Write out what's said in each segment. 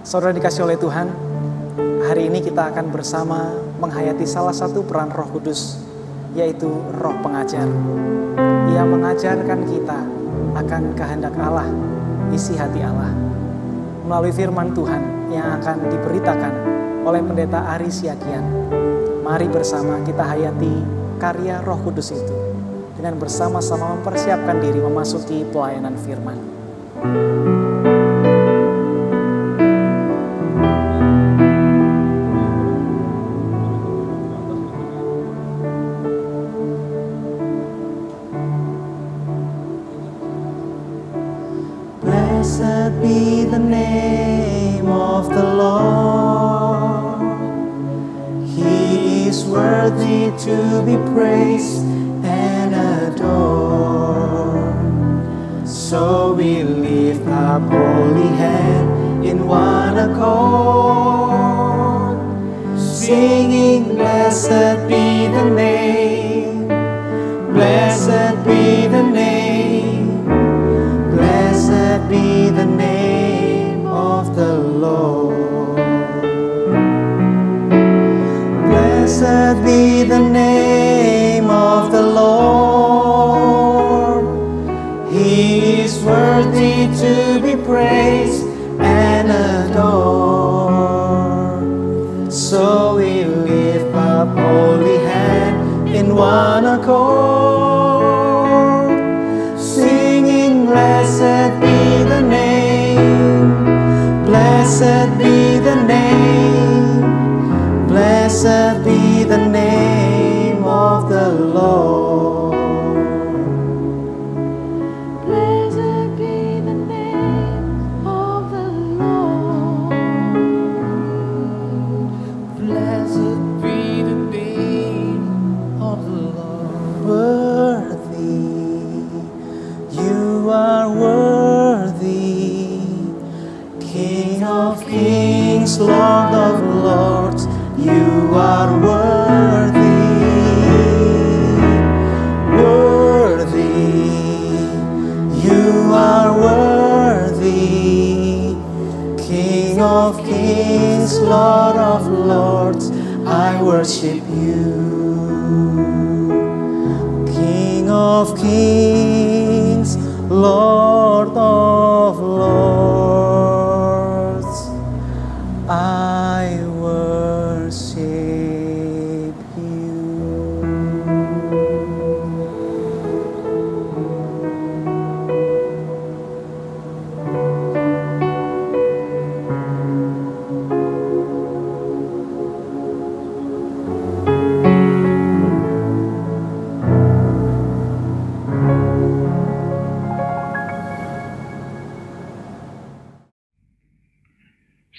Saudara dikasih oleh Tuhan, hari ini kita akan bersama menghayati salah satu peran Roh Kudus, yaitu Roh Pengajar. Ia mengajarkan kita akan kehendak Allah, isi hati Allah, melalui firman Tuhan yang akan diberitakan oleh Pendeta Ari Siagian. Mari bersama kita hayati karya Roh Kudus itu dengan bersama-sama mempersiapkan diri memasuki pelayanan firman. Blessed be the name of the Lord. He is worthy to be praised and adored. So we lift up holy hand in one accord, singing, blessed be the name, blessed be the name, blessed be the name of the Lord. Blessed be the name of the Lord. He is worthy to be praised and adored. So we lift up holy hand in one accord, singing, blessed be the name, blessed be the name, blessed be the name of the Lord. Blessed be the name of the Lord. Blessed be the name of the Lord. Worthy, you are worthy, King of kings, Lord of lords, you are worthy, worthy, you are worthy, King of kings, Lord of lords, I worship you. King of kings, Lord of lords, I worship you.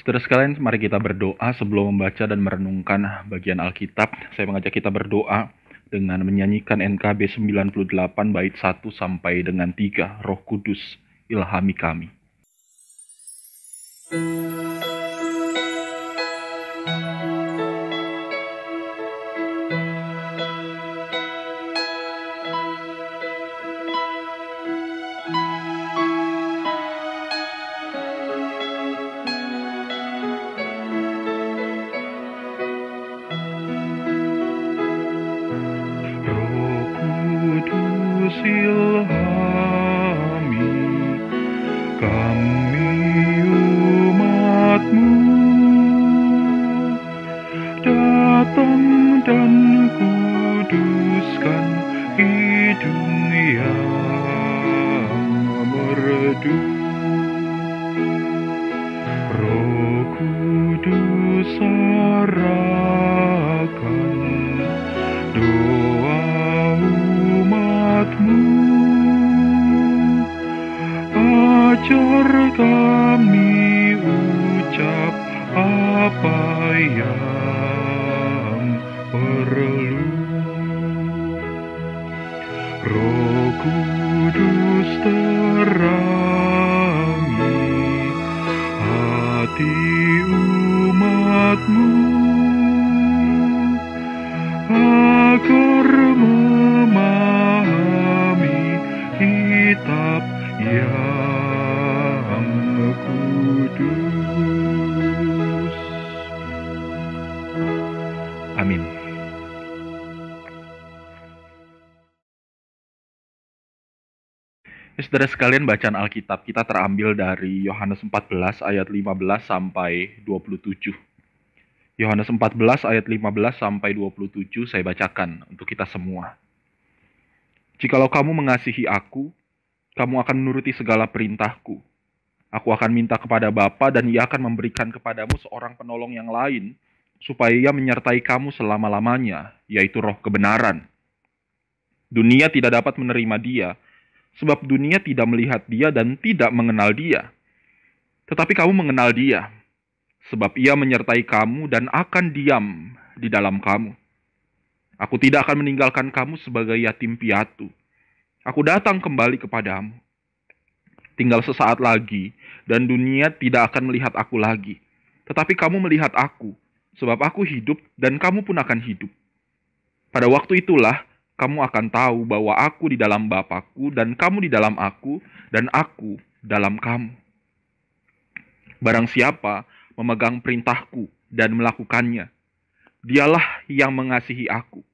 Saudara sekalian, mari kita berdoa sebelum membaca dan merenungkan bagian Alkitab. Saya mengajak kita berdoa dengan menyanyikan NKB 98 bait 1 sampai dengan 3, Roh Kudus, ilhami kami. Ilhami kami umat-Mu, datang dan kuduskan hidung yang merdu. Roh Kudus arahkan doa umat-Mu, ajar kami ucap apa yang perlu. Roh Kudus terangi hati umat-Mu, agar memahami kitab yang kudus. Saudara sekalian, bacaan Alkitab kita terambil dari Yohanes 14 ayat 15 sampai 27. Yohanes 14 ayat 15 sampai 27 saya bacakan untuk kita semua. Jikalau kamu mengasihi aku, kamu akan menuruti segala perintahku. Aku akan minta kepada Bapa dan Ia akan memberikan kepadamu seorang penolong yang lain, supaya Ia menyertai kamu selama-lamanya, yaitu Roh kebenaran. Dunia tidak dapat menerima Dia, sebab dunia tidak melihat Dia dan tidak mengenal Dia. Tetapi kamu mengenal Dia, sebab Ia menyertai kamu dan akan diam di dalam kamu. Aku tidak akan meninggalkan kamu sebagai yatim piatu. Aku datang kembali kepadamu. Tinggal sesaat lagi, dan dunia tidak akan melihat aku lagi. Tetapi kamu melihat aku, sebab aku hidup dan kamu pun akan hidup. Pada waktu itulah, kamu akan tahu bahwa aku di dalam Bapa-Ku dan kamu di dalam aku dan aku dalam kamu. Barang siapa memegang perintahku dan melakukannya, dialah yang mengasihi aku.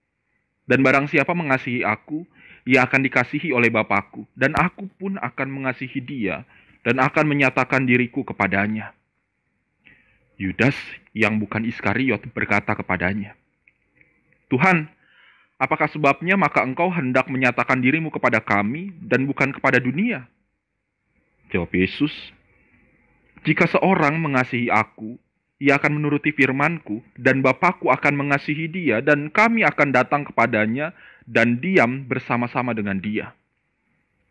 Dan barang siapa mengasihi aku, ia akan dikasihi oleh Bapa-Ku, dan aku pun akan mengasihi dia dan akan menyatakan diriku kepadanya. Yudas yang bukan Iskariot berkata kepadanya, Tuhan, apakah sebabnya maka engkau hendak menyatakan dirimu kepada kami dan bukan kepada dunia? Jawab Yesus, jika seorang mengasihi aku, ia akan menuruti firman-Ku, dan Bapa-Ku akan mengasihi dia, dan kami akan datang kepadanya dan diam bersama-sama dengan dia.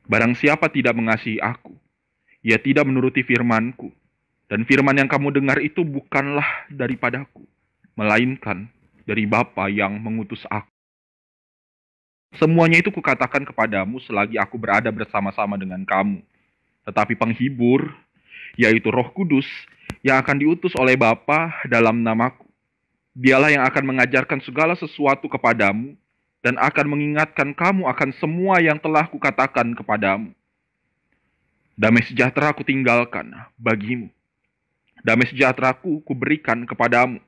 Barang siapa tidak mengasihi aku, ia tidak menuruti firman-Ku, dan firman yang kamu dengar itu bukanlah daripadaku, melainkan dari Bapa yang mengutus aku. Semuanya itu kukatakan kepadamu selagi aku berada bersama-sama dengan kamu. Tetapi penghibur, yaitu Roh Kudus, yang akan diutus oleh Bapa dalam namaku, dialah yang akan mengajarkan segala sesuatu kepadamu dan akan mengingatkan kamu akan semua yang telah kukatakan kepadamu. Damai sejahtera aku tinggalkan bagimu. Damai sejahteraku kuberikan kepadamu.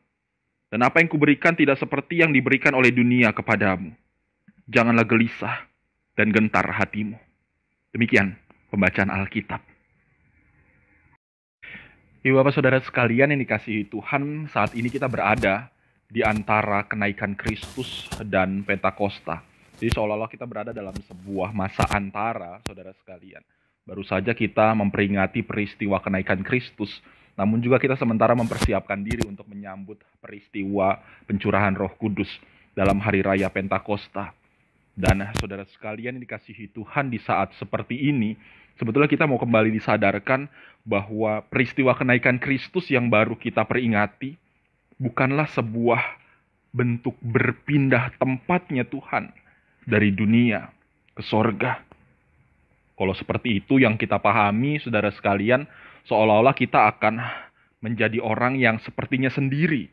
Dan apa yang kuberikan tidak seperti yang diberikan oleh dunia kepadamu. Janganlah gelisah dan gentar hatimu. Demikian pembacaan Alkitab. Ibu Bapak Saudara sekalian yang dikasihi Tuhan, saat ini kita berada di antara kenaikan Kristus dan Pentakosta. Jadi seolah-olah kita berada dalam sebuah masa antara, saudara sekalian. Baru saja kita memperingati peristiwa kenaikan Kristus, namun juga kita sementara mempersiapkan diri untuk menyambut peristiwa pencurahan Roh Kudus dalam hari raya Pentakosta. Dan saudara sekalian yang dikasihi Tuhan, di saat seperti ini, sebetulnya kita mau kembali disadarkan bahwa peristiwa kenaikan Kristus yang baru kita peringati bukanlah sebuah bentuk berpindah tempatnya Tuhan dari dunia ke sorga. Kalau seperti itu yang kita pahami, saudara sekalian, seolah-olah kita akan menjadi orang yang sepertinya sendiri.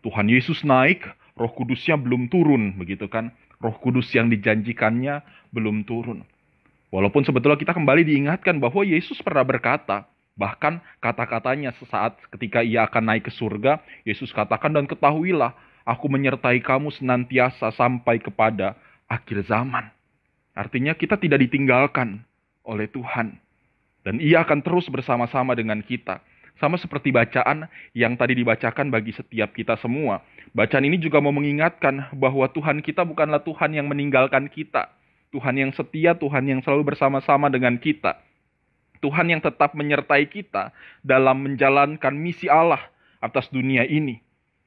Tuhan Yesus naik, Roh Kudusnya belum turun, begitu kan? Roh Kudus yang dijanjikannya belum turun. Walaupun sebetulnya kita kembali diingatkan bahwa Yesus pernah berkata, bahkan kata-katanya sesaat ketika ia akan naik ke surga, Yesus katakan, dan ketahuilah, aku menyertai kamu senantiasa sampai kepada akhir zaman. Artinya kita tidak ditinggalkan oleh Tuhan. Dan ia akan terus bersama-sama dengan kita. Sama seperti bacaan yang tadi dibacakan bagi setiap kita semua. Bacaan ini juga mau mengingatkan bahwa Tuhan kita bukanlah Tuhan yang meninggalkan kita. Tuhan yang setia, Tuhan yang selalu bersama-sama dengan kita. Tuhan yang tetap menyertai kita dalam menjalankan misi Allah atas dunia ini.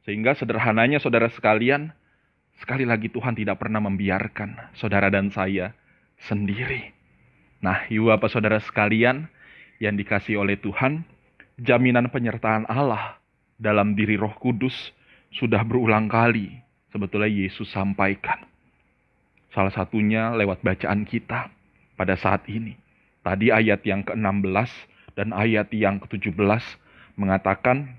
Sehingga sederhananya saudara sekalian, sekali lagi Tuhan tidak pernah membiarkan saudara dan saya sendiri. Nah, ibu bapak saudara sekalian yang dikasihi oleh Tuhan, jaminan penyertaan Allah dalam diri Roh Kudus sudah berulang kali sebetulnya Yesus sampaikan. Salah satunya lewat bacaan kita pada saat ini. Tadi ayat yang ke-16 dan ayat yang ke-17 mengatakan,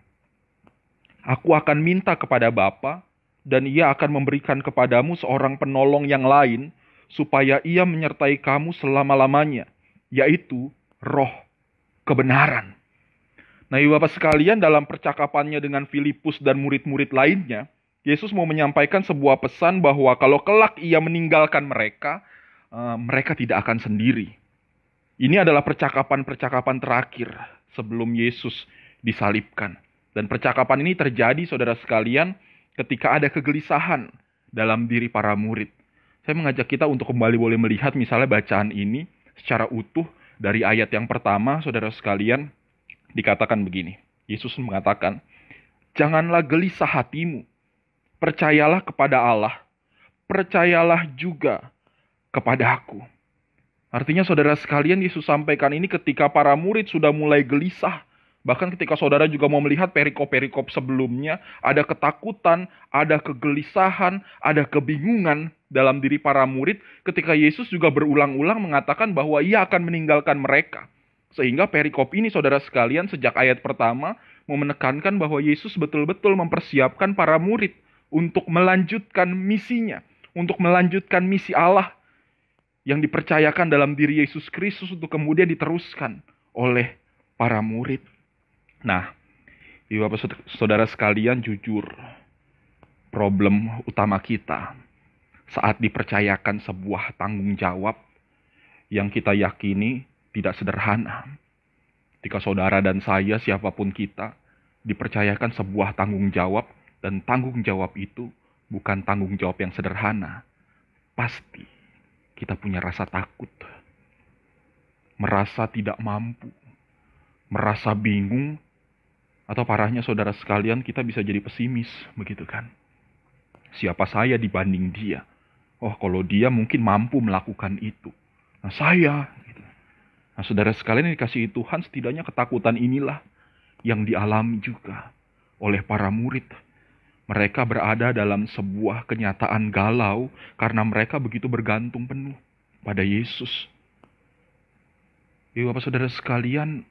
Aku akan minta kepada Bapa, dan Ia akan memberikan kepadamu seorang penolong yang lain, supaya Ia menyertai kamu selama-lamanya, yaitu Roh kebenaran. Nah, ibu bapak sekalian, dalam percakapannya dengan Filipus dan murid-murid lainnya, Yesus mau menyampaikan sebuah pesan bahwa kalau kelak Ia meninggalkan mereka, mereka tidak akan sendiri. Ini adalah percakapan-percakapan terakhir sebelum Yesus disalibkan. Dan percakapan ini terjadi, saudara sekalian, ketika ada kegelisahan dalam diri para murid. Saya mengajak kita untuk kembali boleh melihat misalnya bacaan ini secara utuh dari ayat yang pertama, saudara sekalian, dikatakan begini. Yesus mengatakan, "Janganlah gelisah hatimu, percayalah kepada Allah, percayalah juga kepada aku." Artinya saudara sekalian, Yesus sampaikan ini ketika para murid sudah mulai gelisah. Bahkan ketika saudara juga mau melihat perikop-perikop sebelumnya, ada ketakutan, ada kegelisahan, ada kebingungan dalam diri para murid ketika Yesus juga berulang-ulang mengatakan bahwa ia akan meninggalkan mereka. Sehingga perikop ini saudara sekalian sejak ayat pertama mau menekankan bahwa Yesus betul-betul mempersiapkan para murid untuk melanjutkan misinya, untuk melanjutkan misi Allah yang dipercayakan dalam diri Yesus Kristus untuk kemudian diteruskan oleh para murid. Nah, Bapak saudara sekalian, jujur, problem utama kita saat dipercayakan sebuah tanggung jawab yang kita yakini tidak sederhana. Ketika saudara dan saya, siapapun kita, dipercayakan sebuah tanggung jawab, dan tanggung jawab itu bukan tanggung jawab yang sederhana, pasti kita punya rasa takut, merasa tidak mampu, merasa bingung, atau parahnya saudara sekalian kita bisa jadi pesimis, begitu kan? Siapa saya dibanding dia? Oh, kalau dia mungkin mampu melakukan itu. Nah, saya. Gitu. Nah, saudara sekalian yang dikasihi Tuhan, setidaknya ketakutan inilah yang dialami juga oleh para murid. Mereka berada dalam sebuah kenyataan galau karena mereka begitu bergantung penuh pada Yesus. Bapak saudara sekalian,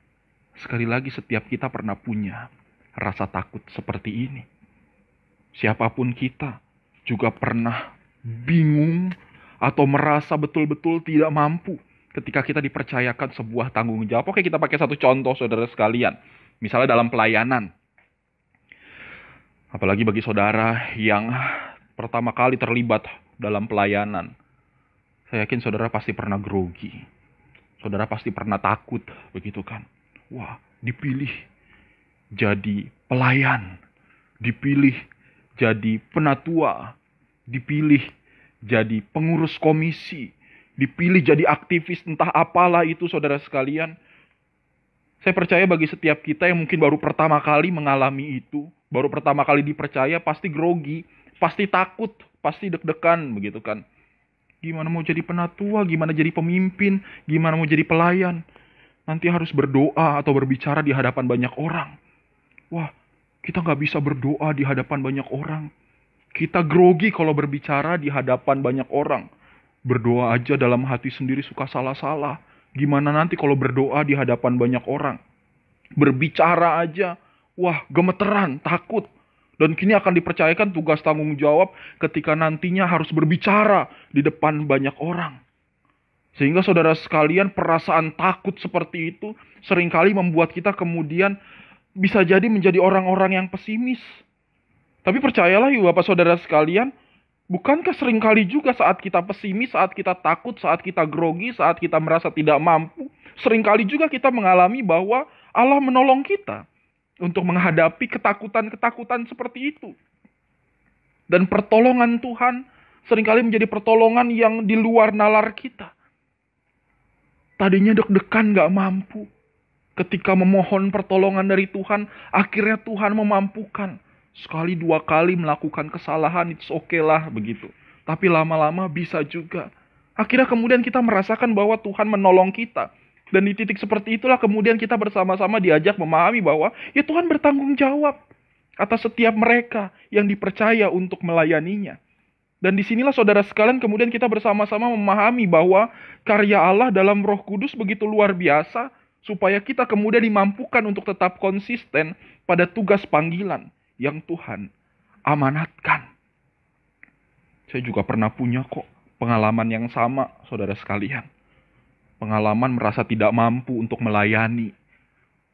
sekali lagi setiap kita pernah punya rasa takut seperti ini. Siapapun kita juga pernah bingung atau merasa betul-betul tidak mampu ketika kita dipercayakan sebuah tanggung jawab. Oke, kita pakai satu contoh saudara sekalian. Misalnya dalam pelayanan. Apalagi bagi saudara yang pertama kali terlibat dalam pelayanan. Saya yakin saudara pasti pernah grogi. Saudara pasti pernah takut, begitu kan? Wah, dipilih jadi pelayan. Dipilih jadi penatua. Dipilih jadi pengurus komisi. Dipilih jadi aktivis, entah apalah itu saudara sekalian. Saya percaya bagi setiap kita yang mungkin baru pertama kali mengalami itu, baru pertama kali dipercaya, pasti grogi, pasti takut, pasti deg-degan, begitu kan. Gimana mau jadi penatua, gimana jadi pemimpin, gimana mau jadi pelayan. Nanti harus berdoa atau berbicara di hadapan banyak orang. Wah, kita gak bisa berdoa di hadapan banyak orang. Kita grogi kalau berbicara di hadapan banyak orang. Berdoa aja dalam hati sendiri suka salah-salah. Gimana nanti kalau berdoa di hadapan banyak orang? Berbicara aja, wah gemeteran, takut. Dan kini akan dipercayakan tugas tanggung jawab ketika nantinya harus berbicara di depan banyak orang. Sehingga saudara sekalian, perasaan takut seperti itu seringkali membuat kita kemudian bisa jadi menjadi orang-orang yang pesimis. Tapi percayalah Bapak saudara sekalian, bukankah seringkali juga saat kita pesimis, saat kita takut, saat kita grogi, saat kita merasa tidak mampu, seringkali juga kita mengalami bahwa Allah menolong kita untuk menghadapi ketakutan-ketakutan seperti itu. Dan pertolongan Tuhan seringkali menjadi pertolongan yang di luar nalar kita. Tadinya deg-degan gak mampu. Ketika memohon pertolongan dari Tuhan, akhirnya Tuhan memampukan. Sekali dua kali melakukan kesalahan, it's okay lah begitu. Tapi lama-lama bisa juga. Akhirnya kemudian kita merasakan bahwa Tuhan menolong kita. Dan di titik seperti itulah kemudian kita bersama-sama diajak memahami bahwa ya Tuhan bertanggung jawab atas setiap mereka yang dipercaya untuk melayaninya. Dan disinilah saudara sekalian kemudian kita bersama-sama memahami bahwa karya Allah dalam Roh Kudus begitu luar biasa supaya kita kemudian dimampukan untuk tetap konsisten pada tugas panggilan yang Tuhan amanatkan. Saya juga pernah punya kok pengalaman yang sama, saudara sekalian. Pengalaman merasa tidak mampu untuk melayani.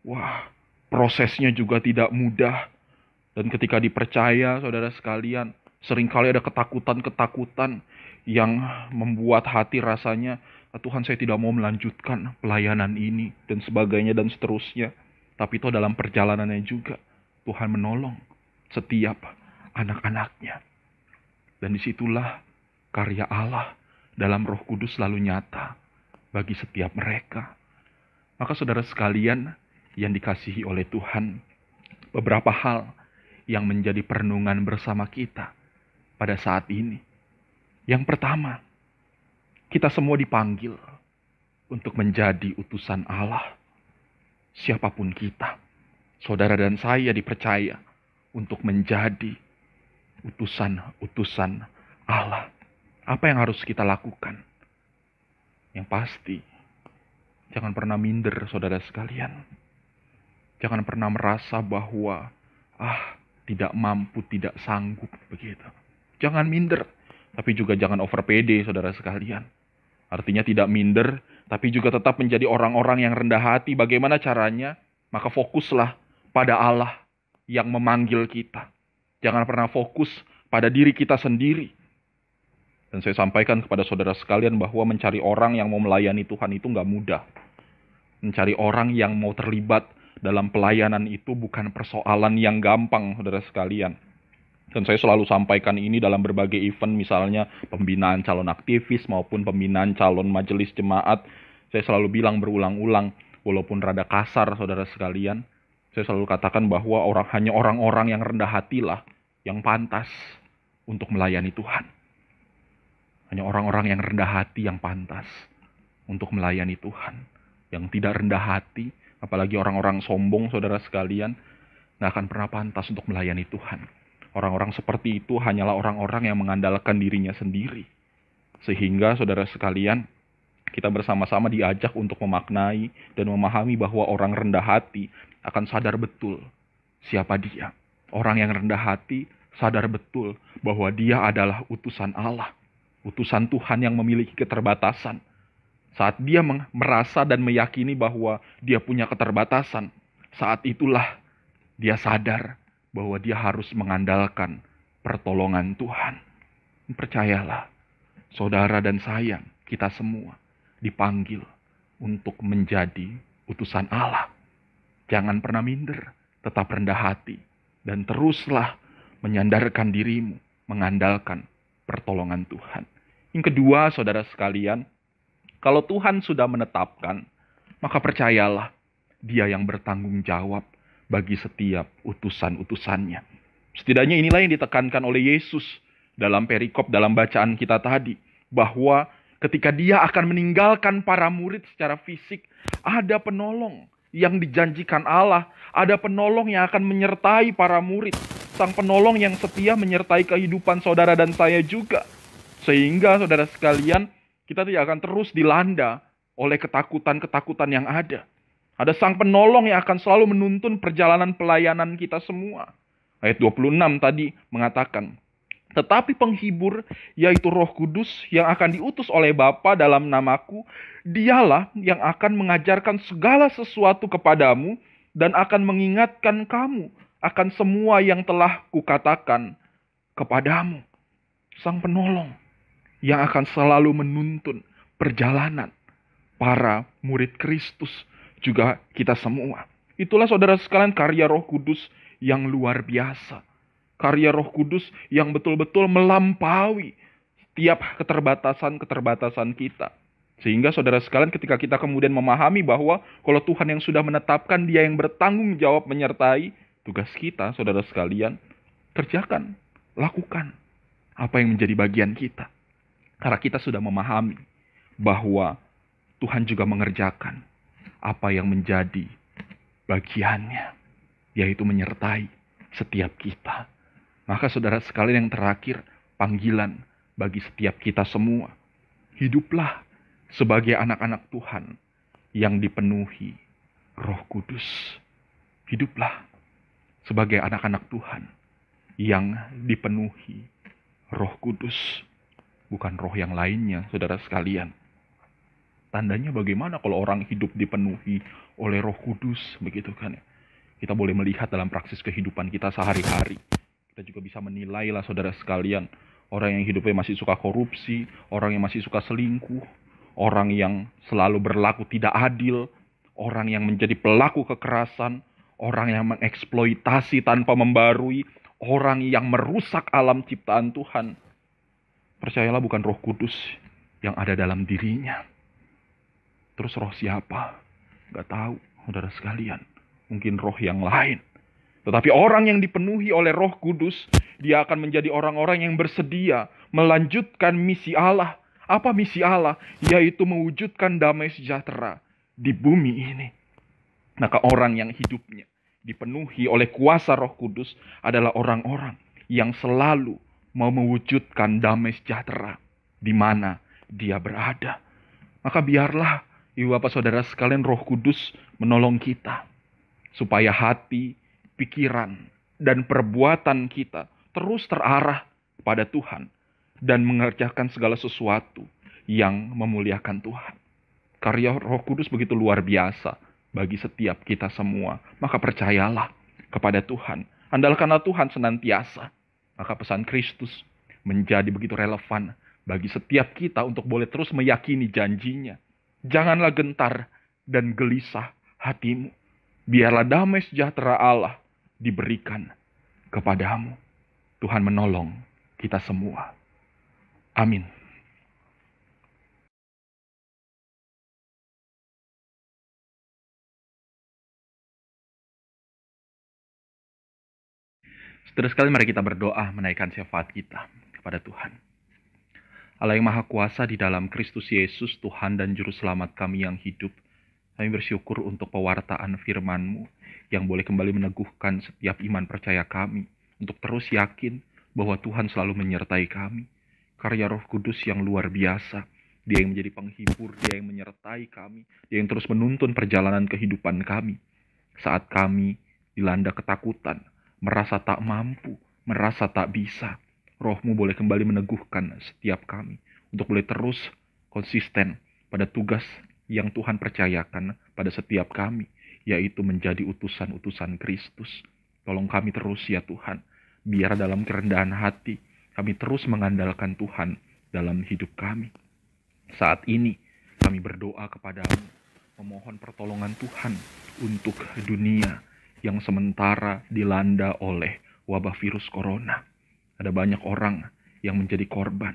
Wah, prosesnya juga tidak mudah. Dan ketika dipercaya, saudara sekalian, seringkali ada ketakutan-ketakutan yang membuat hati rasanya Tuhan, saya tidak mau melanjutkan pelayanan ini dan sebagainya dan seterusnya. Tapi itu dalam perjalanannya juga Tuhan menolong setiap anak-anaknya. Dan disitulah karya Allah dalam Roh Kudus selalu nyata bagi setiap mereka. Maka saudara sekalian yang dikasihi oleh Tuhan, beberapa hal yang menjadi perenungan bersama kita pada saat ini. Yang pertama, kita semua dipanggil untuk menjadi utusan Allah. Siapapun kita, saudara dan saya dipercaya untuk menjadi utusan-utusan Allah. Apa yang harus kita lakukan? Yang pasti, jangan pernah minder, saudara sekalian. Jangan pernah merasa bahwa tidak mampu, tidak sanggup begitu. Jangan minder, tapi juga jangan over pede, saudara sekalian. Artinya tidak minder, tapi juga tetap menjadi orang-orang yang rendah hati. Bagaimana caranya? Maka fokuslah pada Allah yang memanggil kita. Jangan pernah fokus pada diri kita sendiri. Dan saya sampaikan kepada saudara sekalian bahwa mencari orang yang mau melayani Tuhan itu nggak mudah. Mencari orang yang mau terlibat dalam pelayanan itu bukan persoalan yang gampang, saudara sekalian. Dan saya selalu sampaikan ini dalam berbagai event, misalnya pembinaan calon aktivis maupun pembinaan calon majelis jemaat. Saya selalu bilang berulang-ulang, walaupun rada kasar, saudara sekalian, saya selalu katakan bahwa hanya orang-orang yang rendah hatilah yang pantas untuk melayani Tuhan. Hanya orang-orang yang rendah hati yang pantas untuk melayani Tuhan. Yang tidak rendah hati, apalagi orang-orang sombong, saudara sekalian, gak akan pernah pantas untuk melayani Tuhan. Orang-orang seperti itu hanyalah orang-orang yang mengandalkan dirinya sendiri. Sehingga saudara sekalian, kita bersama-sama diajak untuk memaknai dan memahami bahwa orang rendah hati akan sadar betul siapa dia. Orang yang rendah hati sadar betul bahwa dia adalah utusan Allah. Utusan Tuhan yang memiliki keterbatasan. Saat dia merasa dan meyakini bahwa dia punya keterbatasan, saat itulah dia sadar bahwa dia harus mengandalkan pertolongan Tuhan. Percayalah, saudara dan saya, kita semua dipanggil untuk menjadi utusan Allah. Jangan pernah minder, tetap rendah hati, dan teruslah menyandarkan dirimu, mengandalkan pertolongan Tuhan. Yang kedua, saudara sekalian, kalau Tuhan sudah menetapkan, maka percayalah, Dia yang bertanggung jawab bagi setiap utusan-utusannya. Setidaknya inilah yang ditekankan oleh Yesus dalam perikop dalam bacaan kita tadi, bahwa ketika Dia akan meninggalkan para murid secara fisik, ada penolong yang dijanjikan Allah, ada penolong yang akan menyertai para murid, sang penolong yang setia menyertai kehidupan saudara dan saya juga. Sehingga saudara sekalian, kita tidak akan terus dilanda oleh ketakutan-ketakutan yang ada. Ada sang penolong yang akan selalu menuntun perjalanan pelayanan kita semua. Ayat 26 tadi mengatakan, tetapi penghibur, yaitu Roh Kudus yang akan diutus oleh Bapa dalam namaku, Dialah yang akan mengajarkan segala sesuatu kepadamu dan akan mengingatkan kamu akan semua yang telah kukatakan kepadamu. Sang penolong yang akan selalu menuntun perjalanan para murid Kristus, juga kita semua. Itulah saudara sekalian karya Roh Kudus yang luar biasa. Karya Roh Kudus yang betul-betul melampaui setiap keterbatasan-keterbatasan kita. Sehingga saudara sekalian, ketika kita kemudian memahami bahwa kalau Tuhan yang sudah menetapkan, Dia yang bertanggung jawab menyertai, tugas kita, saudara sekalian, kerjakan, lakukan apa yang menjadi bagian kita. Karena kita sudah memahami bahwa Tuhan juga mengerjakan apa yang menjadi bagiannya, yaitu menyertai setiap kita. Maka saudara sekalian, yang terakhir, panggilan bagi setiap kita semua. Hiduplah sebagai anak-anak Tuhan yang dipenuhi Roh Kudus. Hiduplah sebagai anak-anak Tuhan yang dipenuhi Roh Kudus. Bukan roh yang lainnya, saudara sekalian. Tandanya bagaimana kalau orang hidup dipenuhi oleh Roh Kudus, begitu kan ya? Kita boleh melihat dalam praksis kehidupan kita sehari-hari. Kita juga bisa menilai lah, saudara sekalian, orang yang hidupnya masih suka korupsi, orang yang masih suka selingkuh, orang yang selalu berlaku tidak adil, orang yang menjadi pelaku kekerasan, orang yang mengeksploitasi tanpa membarui, orang yang merusak alam ciptaan Tuhan. Percayalah bukan Roh Kudus yang ada dalam dirinya. Terus roh siapa? Gak tahu, saudara sekalian. Mungkin roh yang lain. Tetapi orang yang dipenuhi oleh Roh Kudus, dia akan menjadi orang-orang yang bersedia melanjutkan misi Allah. Apa misi Allah? Yaitu mewujudkan damai sejahtera di bumi ini. Maka orang yang hidupnya dipenuhi oleh kuasa Roh Kudus adalah orang-orang yang selalu mau mewujudkan damai sejahtera di mana dia berada. Maka biarlah Ibu Bapak Saudara sekalian, Roh Kudus menolong kita supaya hati, pikiran, dan perbuatan kita terus terarah pada Tuhan dan mengerjakan segala sesuatu yang memuliakan Tuhan. Karya Roh Kudus begitu luar biasa bagi setiap kita semua. Maka percayalah kepada Tuhan. Andalkanlah Tuhan senantiasa. Maka pesan Kristus menjadi begitu relevan bagi setiap kita untuk boleh terus meyakini janjinya. Janganlah gentar dan gelisah hatimu. Biarlah damai sejahtera Allah diberikan kepadamu. Tuhan menolong kita semua. Amin. Saudara sekali, mari kita berdoa menaikkan syafaat kita kepada Tuhan. Allah yang Maha Kuasa, di dalam Kristus Yesus, Tuhan dan Juru Selamat kami yang hidup, kami bersyukur untuk pewartaan firman-Mu yang boleh kembali meneguhkan setiap iman percaya kami, untuk terus yakin bahwa Tuhan selalu menyertai kami. Karya Roh Kudus yang luar biasa, Dia yang menjadi penghibur, Dia yang menyertai kami, Dia yang terus menuntun perjalanan kehidupan kami. Saat kami dilanda ketakutan, merasa tak mampu, merasa tak bisa, Roh-Mu boleh kembali meneguhkan setiap kami untuk boleh terus konsisten pada tugas yang Tuhan percayakan pada setiap kami, yaitu menjadi utusan-utusan Kristus. Tolong kami terus ya Tuhan, biar dalam kerendahan hati kami terus mengandalkan Tuhan dalam hidup kami. Saat ini kami berdoa kepadamu, memohon pertolongan Tuhan untuk dunia yang sementara dilanda oleh wabah virus corona. Ada banyak orang yang menjadi korban.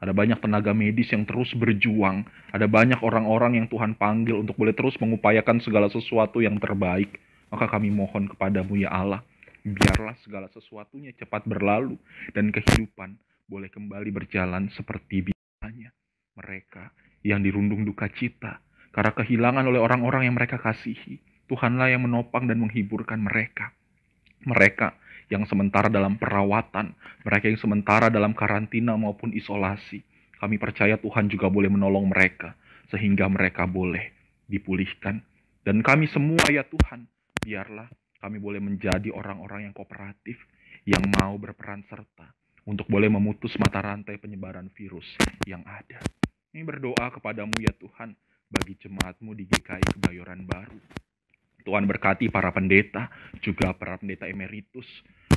Ada banyak tenaga medis yang terus berjuang. Ada banyak orang-orang yang Tuhan panggil untuk boleh terus mengupayakan segala sesuatu yang terbaik. Maka kami mohon kepadamu ya Allah, biarlah segala sesuatunya cepat berlalu dan kehidupan boleh kembali berjalan seperti biasanya. Mereka yang dirundung duka cita karena kehilangan oleh orang-orang yang mereka kasihi, Tuhanlah yang menopang dan menghiburkan mereka. Mereka yang sementara dalam perawatan, mereka yang sementara dalam karantina maupun isolasi, kami percaya Tuhan juga boleh menolong mereka, sehingga mereka boleh dipulihkan. Dan kami semua ya Tuhan, biarlah kami boleh menjadi orang-orang yang kooperatif, yang mau berperan serta, untuk boleh memutus mata rantai penyebaran virus yang ada. Kami berdoa kepadamu ya Tuhan, bagi jemaat-Mu di GKI Kebayoran Baru. Tuhan berkati para pendeta, juga para pendeta emeritus,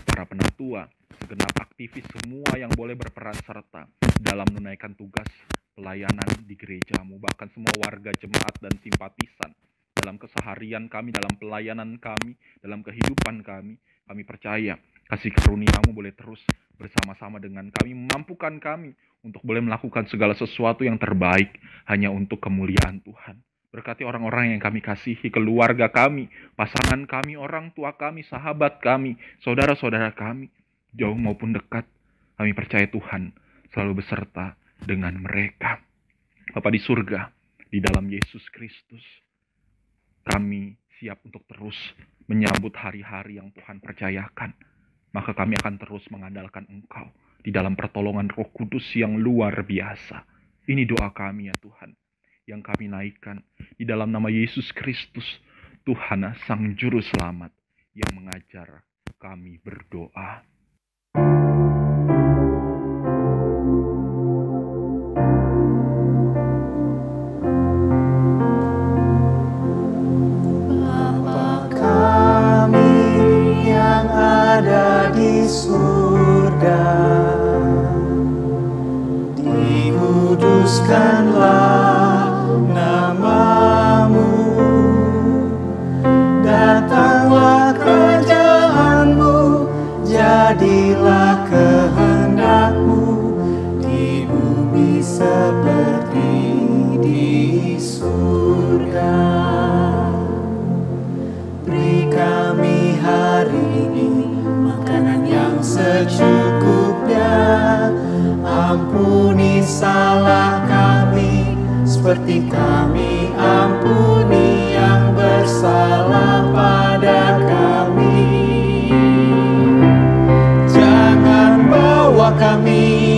para penatua, segenap aktivis semua yang boleh berperan serta dalam menunaikan tugas pelayanan di gereja-Mu, bahkan semua warga jemaat dan simpatisan dalam keseharian kami, dalam pelayanan kami, dalam kehidupan kami. Kami percaya kasih karunia-Mu boleh terus bersama-sama dengan kami, memampukan kami untuk boleh melakukan segala sesuatu yang terbaik hanya untuk kemuliaan Tuhan. Berkati orang-orang yang kami kasihi, keluarga kami, pasangan kami, orang tua kami, sahabat kami, saudara-saudara kami, jauh maupun dekat. Kami percaya Tuhan selalu beserta dengan mereka. Bapa di surga, di dalam Yesus Kristus, kami siap untuk terus menyambut hari-hari yang Tuhan percayakan. Maka kami akan terus mengandalkan Engkau di dalam pertolongan Roh Kudus yang luar biasa. Ini doa kami ya Tuhan, yang kami naikkan di dalam nama Yesus Kristus, Tuhan Sang Juru Selamat, yang mengajar kami berdoa. Bapa kami yang ada di surga, dikuduskanlah seperti kami, ampuni yang bersalah pada kami. Jangan bawa kami